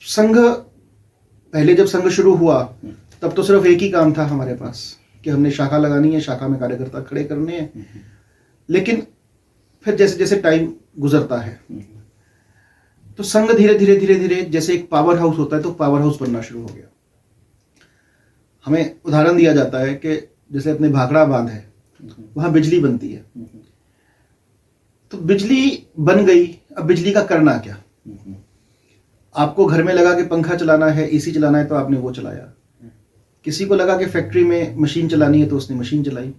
संघ, पहले जब संघ शुरू हुआ तब तो सिर्फ एक ही काम था हमारे पास कि हमने शाखा लगानी है, शाखा में कार्यकर्ता खड़े करने हैं। लेकिन फिर जैसे जैसे टाइम गुजरता है तो संघ धीरे धीरे धीरे धीरे जैसे एक पावर हाउस होता है तो पावर हाउस बनना शुरू हो गया। हमें उदाहरण दिया जाता है कि जैसे अपने भाखड़ा बांध है, वहां बिजली बनती है, तो बिजली बन गई, अब बिजली का करना क्या? आपको घर में लगा के पंखा चलाना है, एसी चलाना है तो आपने वो चलाया। किसी को लगा कि फैक्ट्री में मशीन चलानी है तो उसने मशीन चलाई।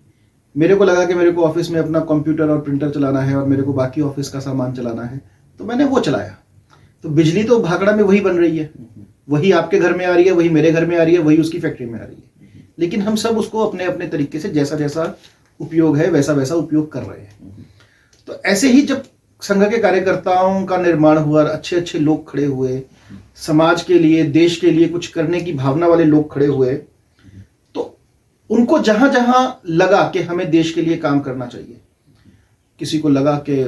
मेरे को लगा कि मेरे को ऑफिस में अपना कंप्यूटर और प्रिंटर चलाना है और मेरे को बाकी ऑफिस का सामान चलाना है तो मैंने वो चलाया। तो बिजली तो भाखड़ा में वही बन रही है, वही आपके घर में आ रही है, वही मेरे घर में आ रही है, वही उसकी फैक्ट्री में आ रही है। लेकिन हम सब उसको अपने अपने तरीके से जैसा जैसा उपयोग है वैसा वैसा उपयोग कर रहे हैं। तो ऐसे ही जब संघ के कार्यकर्ताओं का निर्माण हुआ, अच्छे अच्छे लोग खड़े हुए, समाज के लिए, देश के लिए कुछ करने की भावना वाले लोग खड़े हुए, तो उनको जहां जहां लगा कि हमें देश के लिए काम करना चाहिए, किसी को लगा कि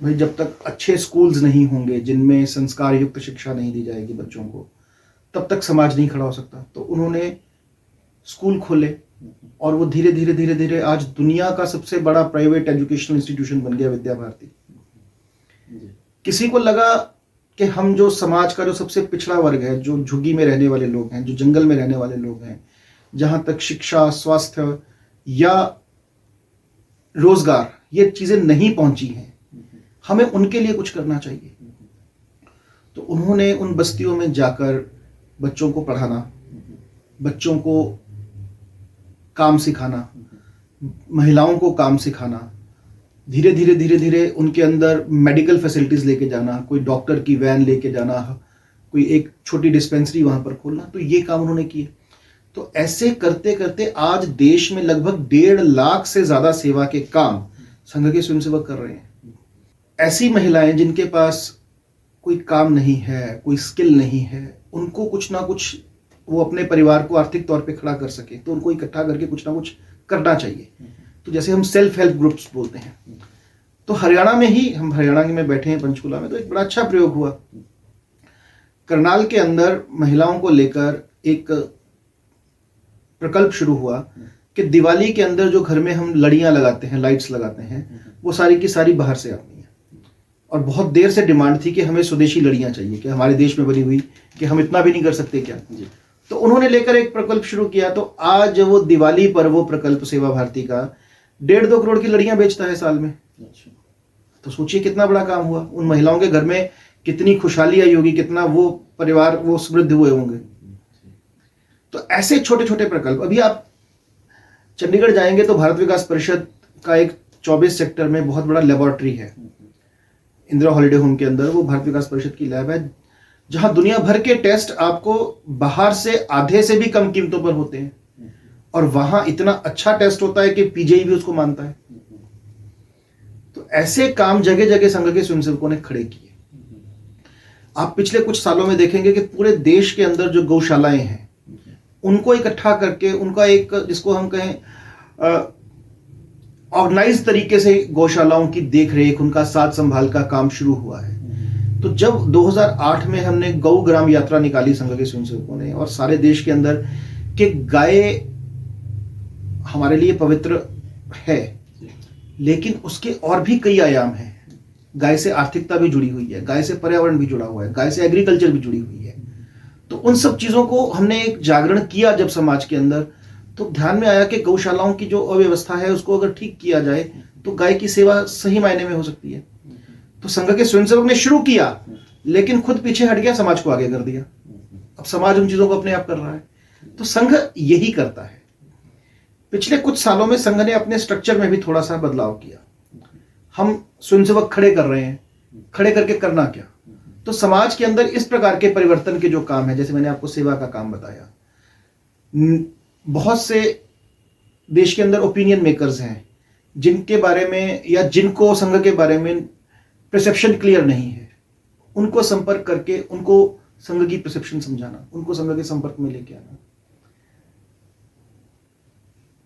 भाई जब तक अच्छे स्कूल्स नहीं होंगे जिनमें संस्कार युक्त शिक्षा नहीं दी जाएगी बच्चों को, तब तक समाज नहीं खड़ा हो सकता। तो उन्होंने स्कूल खोले और वो धीरे धीरे धीरे धीरे आज दुनिया का सबसे बड़ा प्राइवेट एजुकेशनल इंस्टीट्यूशन बन गया, विद्या भारती। किसी को लगा कि हम जो समाज का जो सबसे पिछड़ा वर्ग है, जो झुग्गी में रहने वाले लोग हैं, जो जंगल में रहने वाले लोग हैं, जहां तक शिक्षा, स्वास्थ्य या रोजगार ये चीजें नहीं पहुंची हैं, हमें उनके लिए कुछ करना चाहिए। तो उन्होंने उन बस्तियों में जाकर बच्चों को पढ़ाना, बच्चों को काम सिखाना, महिलाओं को काम सिखाना, धीरे धीरे धीरे धीरे उनके अंदर मेडिकल फैसिलिटीज लेके जाना, कोई डॉक्टर की वैन लेके जाना, कोई एक छोटी डिस्पेंसरी वहां पर खोलना, तो ये काम उन्होंने किए। तो ऐसे करते करते आज देश में लगभग 1.5 लाख से ज्यादा सेवा के काम संघ के स्वयंसेवक कर रहे हैं। ऐसी महिलाएं जिनके पास कोई काम नहीं है, कोई स्किल नहीं है, उनको कुछ ना कुछ वो अपने परिवार को आर्थिक तौर पे खड़ा कर सके, तो उनको इकट्ठा करके कुछ ना कुछ करना चाहिए। तो जैसे हम सेल्फ हेल्प ग्रुप्स बोलते हैं, तो हरियाणा में ही, हम हरियाणा में बैठे हैं पंचकुला में, तो एक बड़ा अच्छा प्रयोग हुआ। करनाल के अंदर महिलाओं को लेकर एक प्रकल्प शुरू हुआ कि दिवाली के अंदर जो घर में हम लड़ियां लगाते हैं, लाइट्स लगाते हैं, वो सारी की सारी बाहर से आती हैं। और बहुत देर से डिमांड थी कि हमें स्वदेशी लड़ियां चाहिए, कि हमारे देश में बनी हुई, कि हम इतना भी नहीं कर सकते क्या? तो उन्होंने लेकर एक प्रकल्प शुरू किया। तो आज वो दिवाली पर वो प्रकल्प सेवा भारती का 1.5-2 करोड़ की लड़ियां बेचता है साल में। तो सोचिए कितना बड़ा काम हुआ, उन महिलाओं के घर में कितनी खुशहाली आई होगी, कितना वो परिवार वो समृद्ध हुए होंगे। तो ऐसे छोटे छोटे प्रकल्प, अभी आप चंडीगढ़ जाएंगे तो भारत विकास परिषद का एक 24 सेक्टर में बहुत बड़ा लेबोरेटरी है, इंदिरा हॉलिडे होम के अंदर वो भारत विकास परिषद की लैब है, जहां दुनिया भर के टेस्ट आपको बाहर से आधे से भी कम कीमतों पर होते हैं, और वहां इतना अच्छा टेस्ट होता है कि पीजीआई भी उसको मानता है। तो ऐसे काम जगह जगह संघ के स्वयंसेवकों ने खड़े किए। आप पिछले कुछ सालों में देखेंगे कि पूरे देश के अंदर जो गौशालाएं हैं उनको इकट्ठा करके उनका एक, जिसको हम कहें ऑर्गेनाइज तरीके से गौशालाओं की देखरेख, उनका साथ संभाल का काम शुरू हुआ है। तो जब 2008 में हमने गौ ग्राम यात्रा निकाली संघ के स्वयंसेवकों ने, और सारे देश के अंदर कि गाय हमारे लिए पवित्र है, लेकिन उसके और भी कई आयाम हैं। गाय से आर्थिकता भी जुड़ी हुई है, गाय से पर्यावरण भी जुड़ा हुआ है, गाय से एग्रीकल्चर भी जुड़ी हुई है। तो उन सब चीजों को हमने एक जागरण किया जब समाज के अंदर, तो ध्यान में आया कि गौशालाओं की जो अव्यवस्था है उसको अगर ठीक किया जाए तो गाय की सेवा सही मायने में हो सकती है। तो संघ के स्वयंसेवक ने शुरू किया, लेकिन खुद पीछे हट गया, समाज को आगे कर दिया। अब समाज उन चीजों को अपने आप कर रहा है। तो संघ यही करता है। पिछले कुछ सालों में संघ ने अपने स्ट्रक्चर में भी थोड़ा सा बदलाव किया। हम स्वयंसेवक खड़े कर रहे हैं, खड़े करके करना क्या? तो समाज के अंदर इस प्रकार के परिवर्तन के जो काम है, जैसे मैंने आपको सेवा का काम बताया, बहुत से देश के अंदर ओपिनियन मेकर्स हैं जिनके बारे में या जिनको संघ के बारे में परसेप्शन क्लियर नहीं है, उनको संपर्क करके उनको संघ की परसेप्शन समझाना, उनको संघ के संपर्क में लेके आना।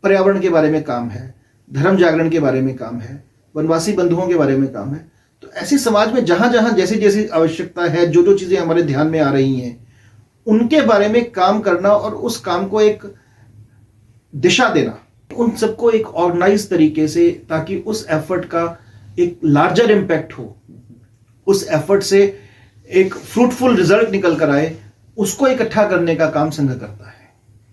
पर्यावरण के बारे में काम है, धर्म जागरण के बारे में काम है, वनवासी बंधुओं के बारे में काम है। तो ऐसे समाज में जहां जहां जैसी जैसी आवश्यकता है, जो जो चीजें हमारे ध्यान में आ रही हैं, उनके बारे में काम करना और उस काम को एक दिशा देना, उन सबको एक ऑर्गेनाइज तरीके से, ताकि उस एफर्ट का एक लार्जर इम्पैक्ट हो, उस एफर्ट से एक फ्रूटफुल रिजल्ट निकल कर आए, उसको इकट्ठा करने का काम संघ करता है।